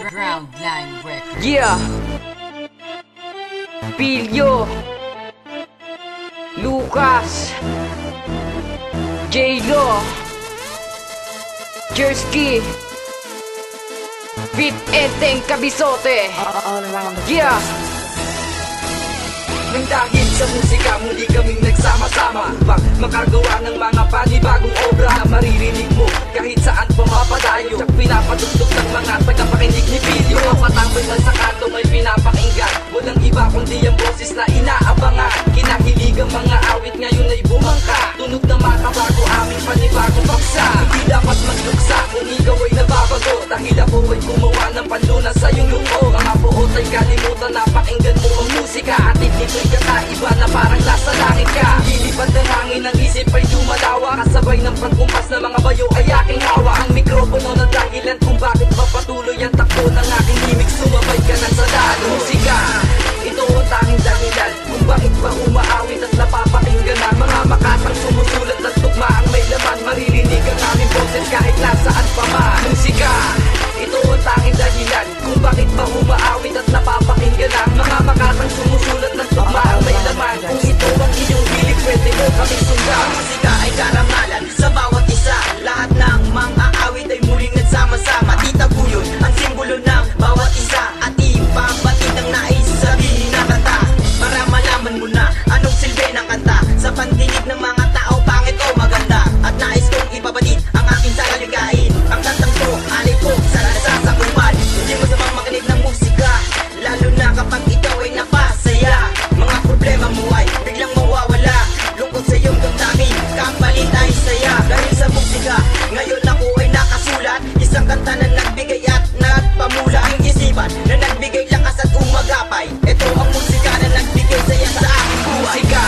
Groundline Records. Yeah, Pilyo, Lucas, J-Lo, Jersky, Fit Enteng Kabisote. All around the Yeah. Nang dahil sa musika muli kaming nagsama-sama upang makagawa ng mga panibagong obra na maririnig mo kahit saan pa mapadayo. Tsak pinapadugtog ng mga tagapakinig ni Pilyo. Kapatambay man sa kanto may pinapakinggan, walang iba kundi ang boses na inaabangan. Kinahiligang mga awit ngayon ay bumangka, tunog na makabago aming panibagong paksa. Hindi dapat magluksa kung ikaw ay nababago, dahil ako ay gumawa ng panlunas sa iyong loob. Mga buot ay kalimutan na pakinggan mo ang musika, at ito'y kakaiba na parang nasa langit ka. Lilipad ng hangin ang isip ay dumalawa, kasabay ng pagkumpas na mga bayo ay aking hawa. Ang mikropono na dahilan kung bakit mapatuloy ang takbo ng aking himig. Sumabay ka ng sadalo. Musika, ito ang tanging dahilan kung bakit ba umaawit at napapakinggan ang mga makatang sumusulat ng tugma ang may laman. Maririnig ang aming boses kahit nasaan pa man. Musika, ito ang tanging dahilan kung bakit ba umaawit at napapakinggan ang mga makatang sumusulat ng tugma ang may laman. Kung ito ang iyong hilig, pwede mo kaming sundan. Musika ay karangalan sa bawat isa. Lahat ng mga awit ay muling nagsama-sama. Titaguyod ang simbolo ng bawat isa, at ipabatid ang nais sabihin ng kanta para malaman mo na anong silbi ng kanta sa pandinig ng mga tao, pangit o maganda. At nais kong ipabatid ang aking salaligain. Ang kantang to, alay ko sa nasasakupan. Hindi mo sabang makinig ng musika, lalo na kapag ikaw ay napasaya. Mga problema mo ay biglang mawawala, lungkot sa iyong damdamin, kapalit ay saya. Dahil sa musika, ngayon ako ay nakasulat, isang kanta na nagbigay at nagpamula ang isipan, na nagbigay lakas at umagapay. Ito ang musika na nagbigay saya sa aking buhay. Musika,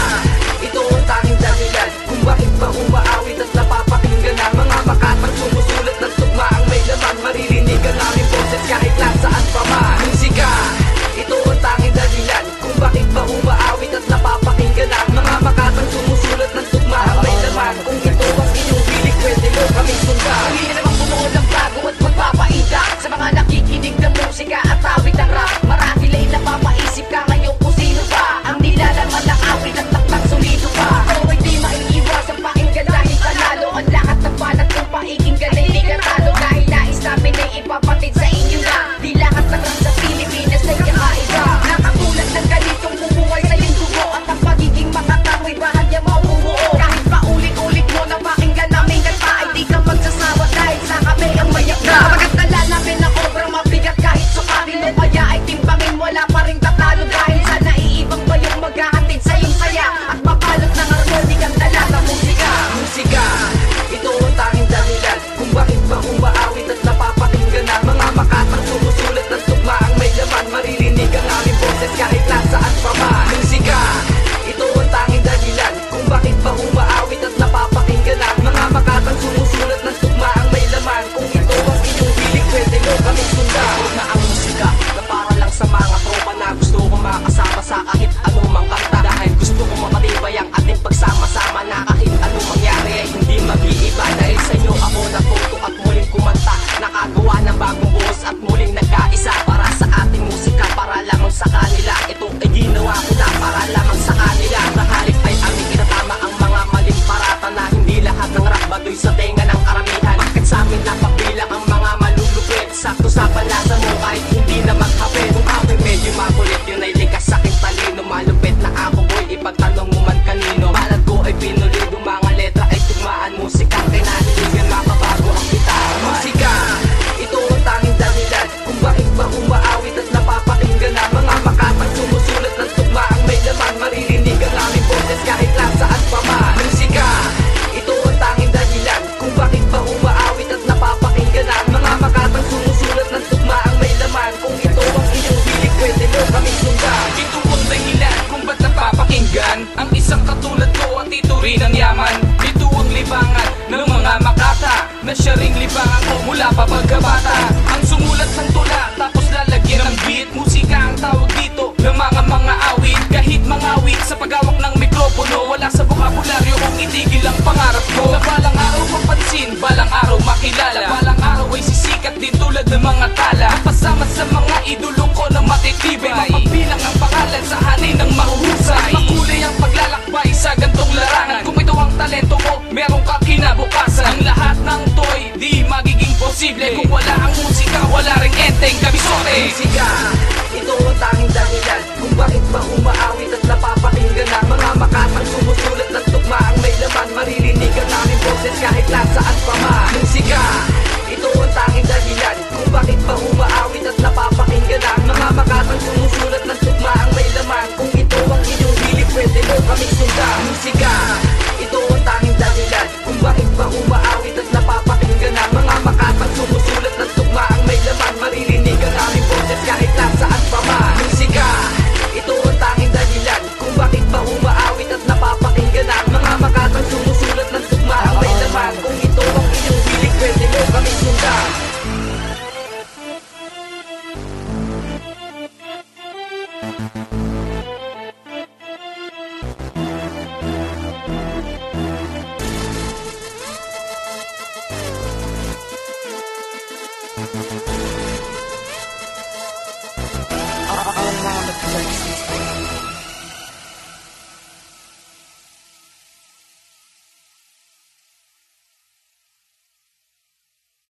ito ang tanging dahilan kung bakit ba umaawit at napapakinggan ang mga makatang sumusulat ng tugma ang may laman. Maririnig ang aming boses kahit nasaan pa man. Musika, ito ang tanging dahilan kung bakit ba umaawit at napapakinggan ang mga makatang sumusulat ng tugma ang may laman. Kung ito ang inyong hilig, pwede mo kaming sundan. Hindi na namang bumuo ng bago at magpapaita sa mga nakikinig ng musika at awit ng rap. Marahil ay napapaisip ka ngayon kung sino ba ang nilalaman ng awit at taktak solido pa. Ito ay di maiiwasan pakinggan dahil panalo ang lahat ng banat kung paikinggan ay di katalo. Dahil nais namin ay ipapatid sa inyo na di lahat ng rap sa Pilipinas ay kakaiba. Nakatulad ng ganitong bumuhay sa iyong dugo, at ang pagiging makatamoy bahagya maumuo. Kahit paulit-ulit mo na pakinggan namin kanta ay di ka magsasawa dahil sa kami ang mayak na. Pagkatala namin ang obrang mabigat kahit sukatin mo, kaya ay timbangin wala pa rin tatalo. Dahil sa naiibang bayong maghahatid sa iyong saya at mapalot ng harmonik ang dala ng musika. Musika, ito ang tanging dahilan kung bakit ba umaawit at napapakinggan ang mga makatang sumusulat ng tugma ang may laman. Maririnig ang aming boses kahit nasaan pa man. Musika, ito ang tanging dahilan kung bakit ba umaawit at napapakinggan ang mga makatang sumusulat ng tugma ang may laman. Kung ito ang inyong hilig, pwede mo kaming sundan. Na ang musika na para lang sa mga tropa na gusto kong makasama sa kahit anumang kanta. Dahil gusto kong mapatibay ang ating pagsama-sama, na kahit anong mangyari ay hindi mag-iiba. Dahil sa inyo ako natuto at muling kumanta, nakagawa ng bagong buhos at muling nagkaisa para sa ating musika, para lamang sa kanila. Ito ay ginawa ko na para lamang sa kanila. Nahalik ay aming inatama ang mga maling parata, na hindi lahat ng rap baduy sa tenga ng karamihan. Bakit sa amin napabilang ang mga malulupit, sakto sa panlasa mo kahit hindi na maghapit. Kung ako'y medyo makulit, yun ay likas sa aking talino. Malupit na ako boy, ipagtanong mo man kanino. Balat ko ay pinulido, mga letra ay tugmaan. Musikang kinahiligan, mapabago ang gitara. Musika, ito ang tanging dahilan kung bakit ba umaawit at napapakinggan ang mga makatang sumusulat ng tugma ang may laman. Maririnig ang aming boses kahit nasaan pa man. Musika, ito ang tanging dahilan kung bakit ba umaawit at napapakinggan ang mga makatang sumusulat ng tugma ang may mga tala, pasama sa mga idolo ko na matitibay. Mapagbilang ang pangalan sa hanin ng mahuhusay. Makulay ang paglalakbay sa gantong larangan. Kung ito ang talento mo, meron ka kinabukasan. Ang lahat ng to'y di magiging posible kung wala ang musika, wala ring enteng kabisote. Musika, ito ang tanging dahilan kung bakit ba umaawit at napapakinggan ang mga makatang sumusulat ng tugmaang may laman. Maririnig ang aming boses kahit nasaan pa man. Musika, ito ang tanging dahilan kung bakit ba umaawit at napapakinggan ang mga makatang sumusulat ng tugmaang may laman. Kung ito ang inyong hilig, pwede mo kaming sundan. Musika, ito ang tanging dahilan kung bakit ba umaawit at napapakinggan ang mga makatang sumusulat ng tugmaang may laman. Maririnig ang aming boses kahit nasaan pa man. Musika, ito ang tanging dahilan kung bakit ba umaawit at napapakinggan ang mga makatang sumusulat ng tugmaang may laman. Kung ito ang inyong hilig, pwede mo kaming sundan. Around the place.